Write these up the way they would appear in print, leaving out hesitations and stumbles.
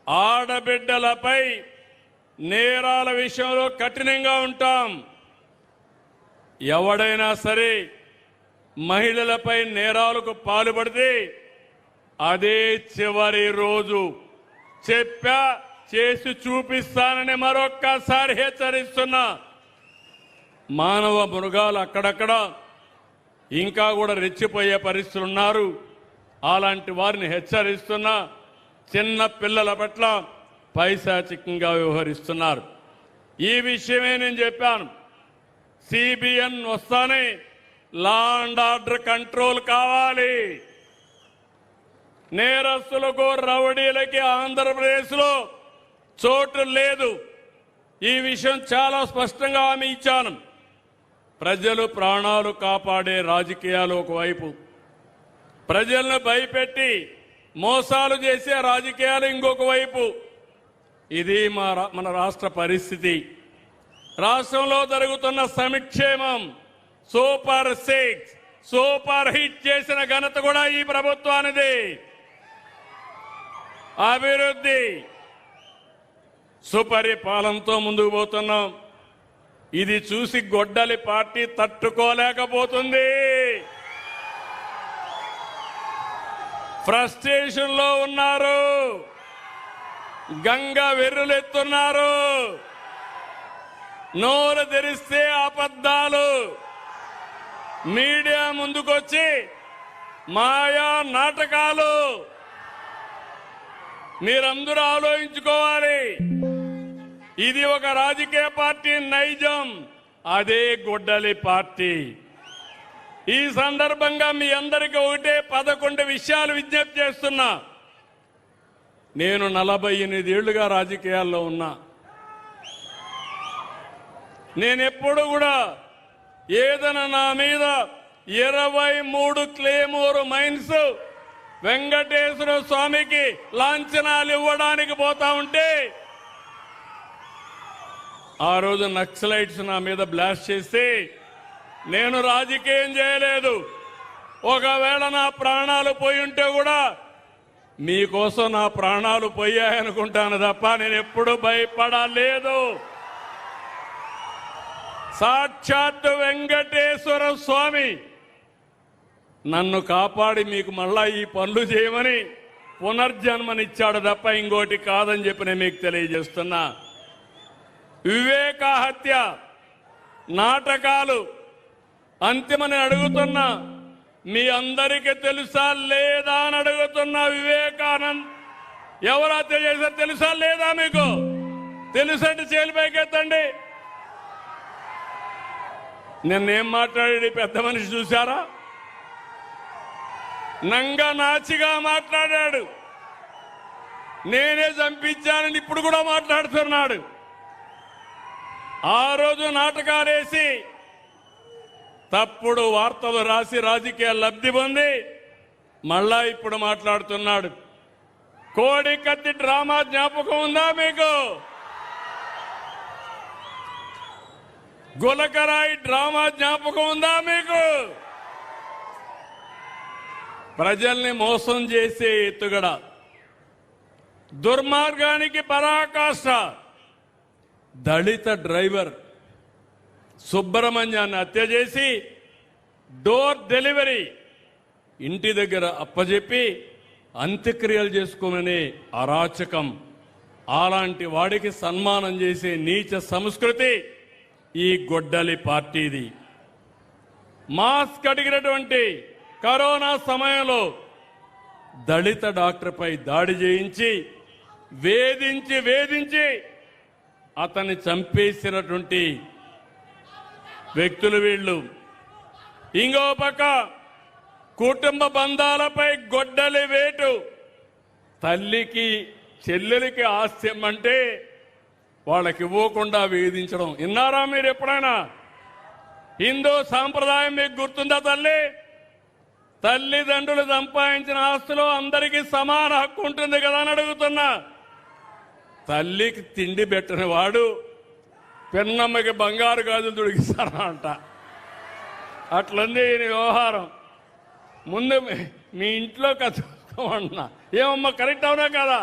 ఆడబిడ్డలపై నేరాల విషయంలో కఠినంగా ఉంటాం. ఎవడైనా సరే మహిళలపై నేరాలకు పాల్పడితే అదే చివరి రోజు చెప్పా చేసి చూపిస్తానని మరొక్కసారి హెచ్చరిస్తున్నా. మానవ మృగాలు అక్కడక్కడ ఇంకా కూడా రెచ్చిపోయే పరిస్థితులు ఉన్నారు. అలాంటి వారిని హెచ్చరిస్తున్నా. చిన్న పిల్లల పట్ల పైశాచికంగా వ్యవహరిస్తున్నారు. ఈ విషయమే నేను చెప్పాను. సిబిఎన్ వస్తానే లా అండ్ ఆర్డర్ కంట్రోల్ కావాలి. నేరస్తులకు రౌడీలకి ఆంధ్రప్రదేశ్లో చోటు లేదు. ఈ విషయం చాలా స్పష్టంగా హామీ ఇచ్చాను. ప్రజలు ప్రాణాలు కాపాడే రాజకీయాలు ఒకవైపు, ప్రజలను భయపెట్టి మోసాలు చేసే రాజకీయాలు ఇంకొక వైపు. ఇది మన రాష్ట్ర పరిస్థితి. రాష్ట్రంలో జరుగుతున్న సంక్షేమం సూపర్ 6 సూపర్ హిట్ చేసిన ఘనత కూడా ఈ ప్రభుత్వానిది. అభివృద్ధి సుపరిపాలనతో ముందుకు పోతున్నాం. ఇది చూసి గొడ్డలి పార్టీ తట్టుకోలేకపోతుంది. ఫ్రస్ట్రేషన్ లో ఉన్నారు. గంగ వెర్రులెత్తున్నారు. నోరు తెరిస్తే అబద్ధాలు. మీడియా ముందుకొచ్చి మాయా నాటకాలు. మీరందరూ ఆలోచించుకోవాలి. ఇది ఒక రాజకీయ పార్టీ నైజం, అదే గొడ్డలి పార్టీ. ఈ సందర్భంగా మీ అందరికీ ఒకటే 11 విషయాలు విజ్ఞప్తి చేస్తున్నా. నేను 48 ఏళ్లుగా రాజకీయాల్లో ఉన్నా. నేనెప్పుడు కూడా ఏదైనా నా మీద 23 క్లేమోర్ మైన్స్ వెంకటేశ్వర స్వామికి లాంఛనాలు ఇవ్వడానికి పోతా ఉంటే ఆ రోజు నక్సలైట్స్ నా మీద బ్లాస్ట్ చేస్తే నేను రాజకీయం చేయలేదు. ఒకవేళ నా ప్రాణాలు పోయి ఉంటే కూడా మీకోసం నా ప్రాణాలు పోయాయనుకుంటాను తప్ప నేను ఎప్పుడు భయపడలేదు. సాక్షాత్ వెంకటేశ్వర స్వామి నన్ను కాపాడి మీకు మళ్ళా ఈ పనులు చేయమని పునర్జన్మనిచ్చాడు తప్ప ఇంకోటి కాదని చెప్పి నేను మీకు తెలియజేస్తున్నా. వివేక హత్య నాటకాలు అంతిమని అడుగుతున్నా. మీ అందరికీ తెలుసా లేదా అని అడుగుతున్నా. వివేకానంద్ ఎవరు హత్య చేశారు తెలుసా లేదా? మీకు తెలుసంటే చేలిపైకెత్తండి. నిన్నేం మాట్లాడాడు పెద్ద మనిషి చూశారా? నంగా నాచిగా మాట్లాడాడు. నేనే చంపించానని ఇప్పుడు కూడా మాట్లాడుతున్నాడు. ఆ రోజు నాటకాలేసి తప్పుడు వార్తలు రాసి రాజకీయ లబ్ధి పొంది మళ్ళా ఇప్పుడు మాట్లాడుతున్నాడు. కోడి కత్తి డ్రామా జ్ఞాపకం ఉందా మీకు? గులకరాయి డ్రామా జ్ఞాపకం ఉందా మీకు? ప్రజల్ని మోసం చేసే ఎత్తుగడ, దుర్మార్గానికి పరాకాష్ట. దళిత డ్రైవర్ సుబ్రహ్మణ్యాన్ని హత్య చేసి డోర్ డెలివరీ ఇంటి దగ్గర అప్పజెప్పి అంత్యక్రియలు చేసుకోమనే అరాచకం. అలాంటి వాడికి సన్మానం చేసే నీచ సంస్కృతి ఈ గొడ్డలి పార్టీది. మాస్క్ అడిగినటువంటి కరోనా సమయంలో దళిత డాక్టర్పై దాడి చేయించి వేధించి అతన్ని చంపేసినటువంటి వ్యక్తులు వీళ్ళు. ఇంకో పక్క కుటుంబ బంధాలపై గొడ్డలి వేటు. తల్లికి చెల్లెలికి ఆస్తి అంటే వాళ్ళకి ఇవ్వకుండా వేధించడం. విన్నారా మీరు ఎప్పుడైనా? హిందూ సాంప్రదాయం మీకు గుర్తుందా? తల్లిదండ్రులు సంపాదించిన ఆస్తులో అందరికీ సమాన హక్కు ఉంటుంది కదా అని అడుగుతున్నా. తల్లికి తిండి పెట్టిన వాడు పెన్నమ్మకి బంగారు గాజులు తొడిగిస్తారా అంట. అట్లుంది ఈయన వ్యవహారం. ముందు మీ ఇంట్లో కట్టుకోమన్నా. ఏమమ్మా కరెక్ట్ అవునా కదా?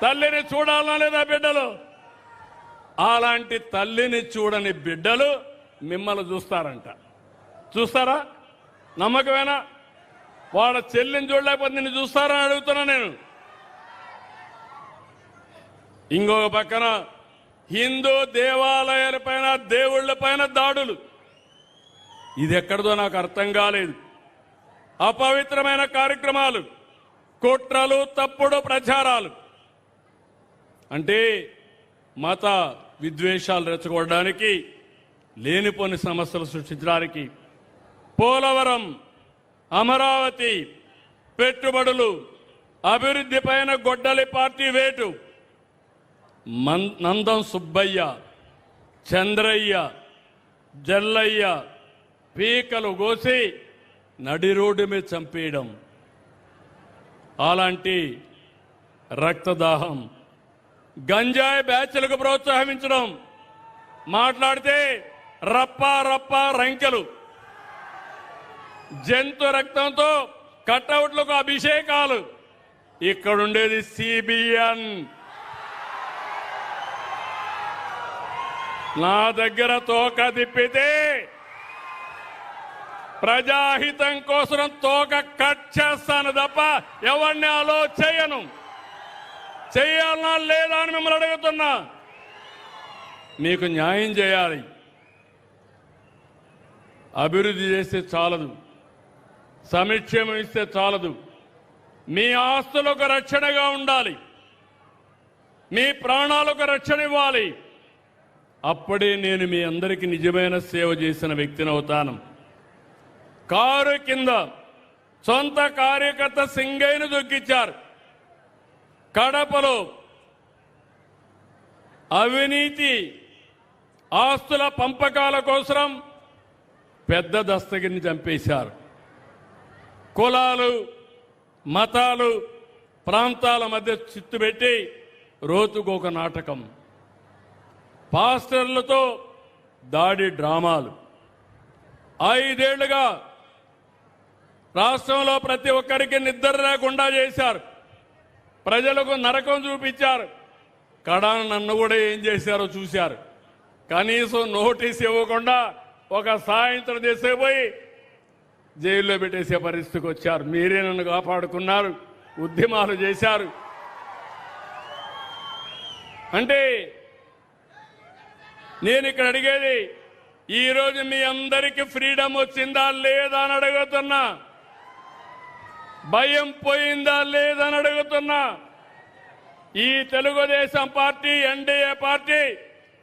తల్లిని చూడాలనా లేదా బిడ్డలు? అలాంటి తల్లిని చూడని బిడ్డలు మిమ్మల్ని చూస్తారంట. చూస్తారా? నమ్మకమేనా? వాళ్ళ చెల్లిని చూడలేకపోతే నిన్ను చూస్తారని అడుగుతున్నా నేను. ఇంకొక పక్కన హిందూ దేవాలయాలపైన దేవుళ్లపైన దాడులు. ఇది ఎక్కడిదో నాకు అర్థం కాలేదు. అపవిత్రమైన కార్యక్రమాలు, కుట్రలు, తప్పుడు ప్రచారాలు, అంటే మత విద్వేషాలు రెచ్చగొట్టడానికి, లేనిపోని సమస్యలు సృష్టించడానికి పోలవరం, అమరావతి, పెట్టుబడులు, అభివృద్ధి పైన గొడ్డలి పార్టీ వేటు. నందం సుబ్బయ్య, చంద్రయ్య, జల్లయ్య పీకలు కోసి నడి రోడ్డు మీద చంపేయడం, అలాంటి రక్తదాహం, గంజాయి బ్యాచ్లకు ప్రోత్సహించడం, మాట్లాడితే రప్పా రప్పా రంకెలు, జంతు రక్తంతో కటౌట్లకు అభిషేకాలు. ఇక్కడుండేది సిబిఎన్. నా దగ్గర తోక తిప్పితే ప్రజాహితం కోసం తోక కట్ చేస్తాను తప్ప ఎవరిని అలో చేయను. చేయాలనా లేదా అని మిమ్మల్ని అడుగుతున్నా. మీకు న్యాయం చేయాలి. అభివృద్ధి చేస్తే చాలదు, సంక్షేమం ఇస్తే చాలదు. మీ ఆస్తులకు రక్షణగా ఉండాలి, మీ ప్రాణాలకు రక్షణ ఇవ్వాలి. అప్పుడే నేను మీ అందరికీ నిజమైన సేవ చేసిన వ్యక్తిని అవుతాను. కారు కింద సొంత కార్యకర్త సింగయ్యను దొక్కిచ్చారు. కడపలో అవినీతి ఆస్తుల పంపకాల కోసం పెద్ద దస్తగిరిని చంపేశారు. కులాలు, మతాలు, ప్రాంతాల మధ్య చిత్తు పెట్టి రోజుకొక నాటకం, పాస్టర్లతో దాడి డ్రామాలు. 5 ఏళ్లుగా రాష్ట్రంలో ప్రతి ఒక్కరికి నిద్ర లేకుండా చేశారు. ప్రజలకు నరకం చూపించారు. కడాన నన్ను కూడా ఏం చేశారో చూశారు. కనీసం నోటీస్ ఇవ్వకుండా ఒక సాయంత్రం చేసేపోయి జైల్లో పెట్టేసే పరిస్థితికి వచ్చారు. మీరే నన్ను కాపాడుకున్నారు, ఉద్యమాలు చేశారు. అంటే నేను ఇక్కడ అడిగేది, ఈరోజు మీ అందరికీ ఫ్రీడమ్ వచ్చిందా లేదా అని అడుగుతున్నా. భయం పోయిందా లేదా అని అడుగుతున్నా. ఈ తెలుగుదేశం పార్టీ, ఎన్డీఏ పార్టీ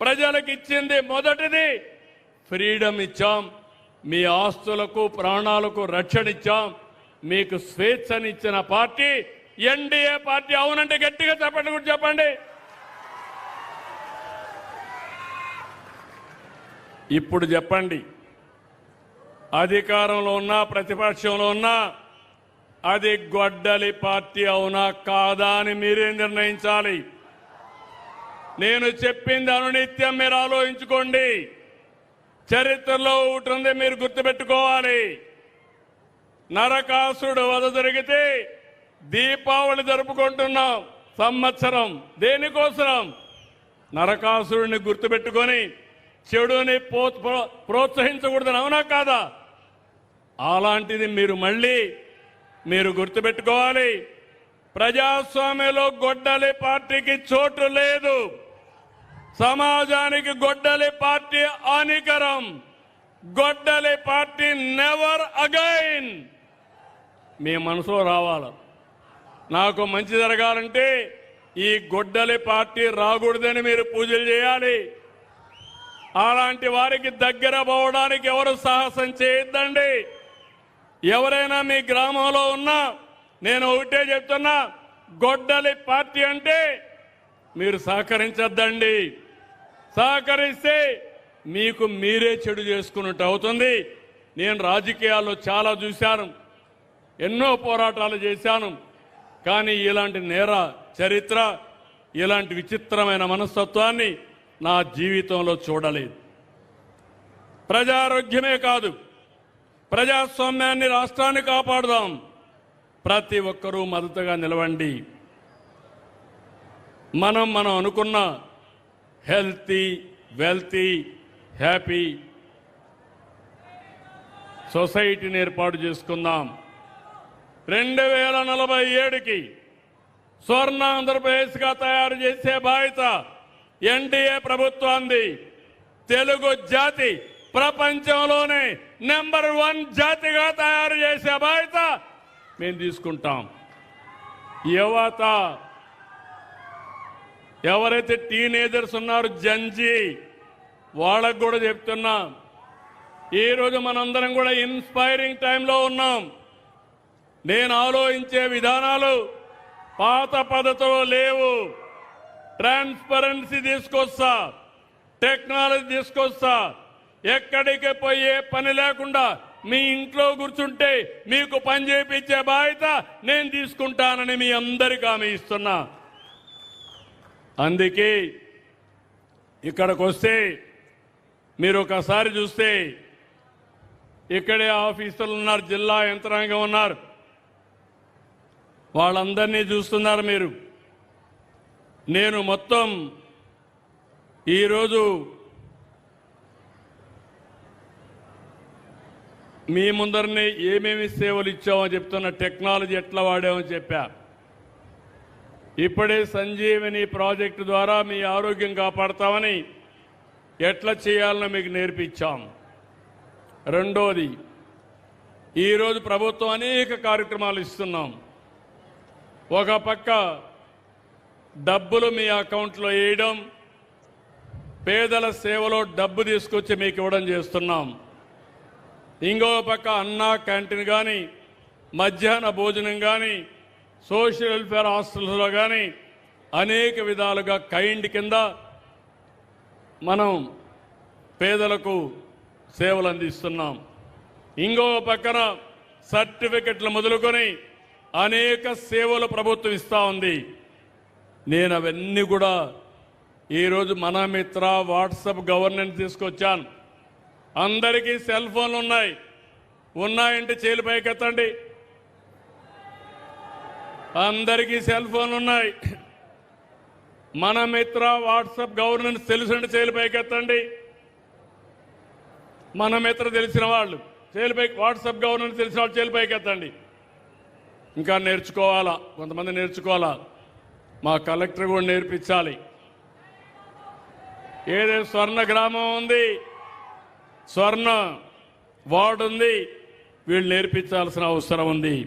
ప్రజలకు ఇచ్చింది మొదటిది ఫ్రీడమ్ ఇచ్చాం. మీ ఆస్తులకు, ప్రాణాలకు రక్షణ ఇచ్చాం. మీకు స్వేచ్ఛనిచ్చిన పార్టీ ఎన్డీఏ పార్టీ. అవునంటే గట్టిగా చెప్పండి, కూడా చెప్పండి. ఇప్పుడు చెప్పండి, అధికారంలో ఉన్నా ప్రతిపక్షంలో ఉన్నా అది గొడ్డలి పార్టీ అవునా కాదా అని మీరే నిర్ణయించాలి. నేను చెప్పింది అనునిత్యం మీరు ఆలోచించుకోండి. చరిత్రలో ఒకటి ఉంది, మీరు గుర్తుపెట్టుకోవాలి. నరకాసురుడు వధ జరిగితే దీపావళి జరుపుకుంటున్నాం సంవత్సరం. దేనికోసం? నరకాసురుడిని గుర్తుపెట్టుకొని చెడుని ప్రోత్సహించకూడదని, అవునా కాదా? అలాంటిది మీరు గుర్తుపెట్టుకోవాలి. ప్రజాస్వామ్యంలో గొడ్డలి పార్టీకి చోటు లేదు. సమాజానికి గొడ్డలి పార్టీ హానికరం. గొడ్డలి పార్టీ నెవర్ అగైన్. మీ మనసులో రావాలి. నాకు మంచి జరగాలంటే ఈ గొడ్డలి పార్టీ రాకూడదని మీరు పూజలు చేయాలి. అలాంటి వారికి దగ్గర పోవడానికి ఎవరు సాహసం చేయొద్దండి. ఎవరైనా మీ గ్రామంలో ఉన్నా నేను ఒకటే చెప్తున్నా, గొడ్డలి పార్టీ అంటే మీరు సహకరించద్దండి. సహకరిస్తే మీకు మీరే చెడు చేసుకున్నట్టు అవుతుంది. నేను రాజకీయాల్లో చాలా చూశాను, ఎన్నో పోరాటాలు చేశాను. కానీ ఇలాంటి నేర చరిత్ర, ఇలాంటి విచిత్రమైన మనస్తత్వాన్ని నా జీవితంలో చూడలేదు. ప్రజారోగ్యమే కాదు, ప్రజాస్వామ్యాన్ని, రాష్ట్రాన్ని కాపాడుదాం. ప్రతి ఒక్కరూ మద్దతుగా నిలవండి. మనం అనుకున్న హెల్తీ, వెల్తీ, హ్యాపీ సొసైటీని ఏర్పాటు చేసుకుందాం. 2047కి స్వర్ణ ఆంధ్రప్రదేశ్గా తయారు చేసే బాధ్యత ఎన్డీఏ ప్రభుత్వాన్ని. తెలుగు జాతి ప్రపంచంలోనే నెంబర్ 1 జాతిగా తయారు చేసే బాధ్యత మేము తీసుకుంటాం. యువత ఎవరైతే టీనేజర్స్ ఉన్నారో జంజీ వాళ్ళకు కూడా చెప్తున్నా, ఈరోజు మనందరం కూడా ఇన్స్పైరింగ్ టైంలో ఉన్నాం. నేను ఆలోచించే విధానాలు పాత పద్ధతిలో లేవు. ట్రాన్స్పరెన్సీ తీసుకొస్తా, టెక్నాలజీ తీసుకొస్తా. ఎక్కడికి పోయే పని లేకుండా మీ ఇంట్లో కూర్చుంటే మీకు పని చేయించే బాధ్యత నేను తీసుకుంటానని మీ అందరికీ హామీ ఇస్తున్నా. అందుకే ఇక్కడికి వస్తే మీరు ఒకసారి చూస్తే ఇక్కడే ఆఫీసర్లు ఉన్నారు, జిల్లా యంత్రాంగం ఉన్నారు, వాళ్ళందరినీ చూస్తున్నారు మీరు. నేను మొత్తం ఈరోజు మీ ముందరనే ఏమేమి సేవలు ఇచ్చామో చెప్తున్న, టెక్నాలజీ ఎట్లా వాడామని చెప్పా. ఇప్పుడే సంజీవని ప్రాజెక్టు ద్వారా మీ ఆరోగ్యం కాపాడతామని ఎట్లా చేయాలని మీకు నేర్పించాం. రెండోది, ఈరోజు ప్రభుత్వం అనేక కార్యక్రమాలు ఇస్తున్నాం. ఒక పక్క డబ్బులు మీ అకౌంట్లో వేయడం, పేదల సేవలో డబ్బు తీసుకొచ్చి మీకు ఇవ్వడం చేస్తున్నాం. ఇంకో పక్క అన్నా క్యాంటీన్ కానీ, మధ్యాహ్న భోజనం కానీ, సోషల్ వెల్ఫేర్ హాస్టల్స్లో కానీ అనేక విధాలుగా కైండ్ కింద మనం పేదలకు సేవలు అందిస్తున్నాం. ఇంకో పక్కన సర్టిఫికెట్లు మొదలుకొని అనేక సేవలు ప్రభుత్వం ఇస్తూ ఉంది. నేను అవన్నీ కూడా ఈరోజు మన మిత్ర వాట్సాప్ గవర్నెన్స్ తీసుకొచ్చాను. అందరికీ సెల్ ఫోన్లు ఉన్నాయి. ఉన్నాయంటే చేలు పైకెత్తండి. అందరికీ సెల్ ఫోన్లు ఉన్నాయి. మన మిత్ర వాట్సాప్ గవర్నెన్స్ తెలుసంటే చేలు పైకెత్తండి. మన మిత్ర తెలిసిన వాళ్ళు వాట్సాప్ గవర్నెన్స్ తెలిసిన వాళ్ళు చేలు పైకెత్తండి. ఇంకా నేర్చుకోవాలా, కొంతమంది నేర్చుకోవాలా. మా కలెక్టర్ కూడా నేర్పించాలి. ఏదో స్వర్ణ గ్రామం ఉంది, స్వర్ణ వార్డు ఉంది, వీళ్ళు నేర్పించాల్సిన అవసరం ఉంది.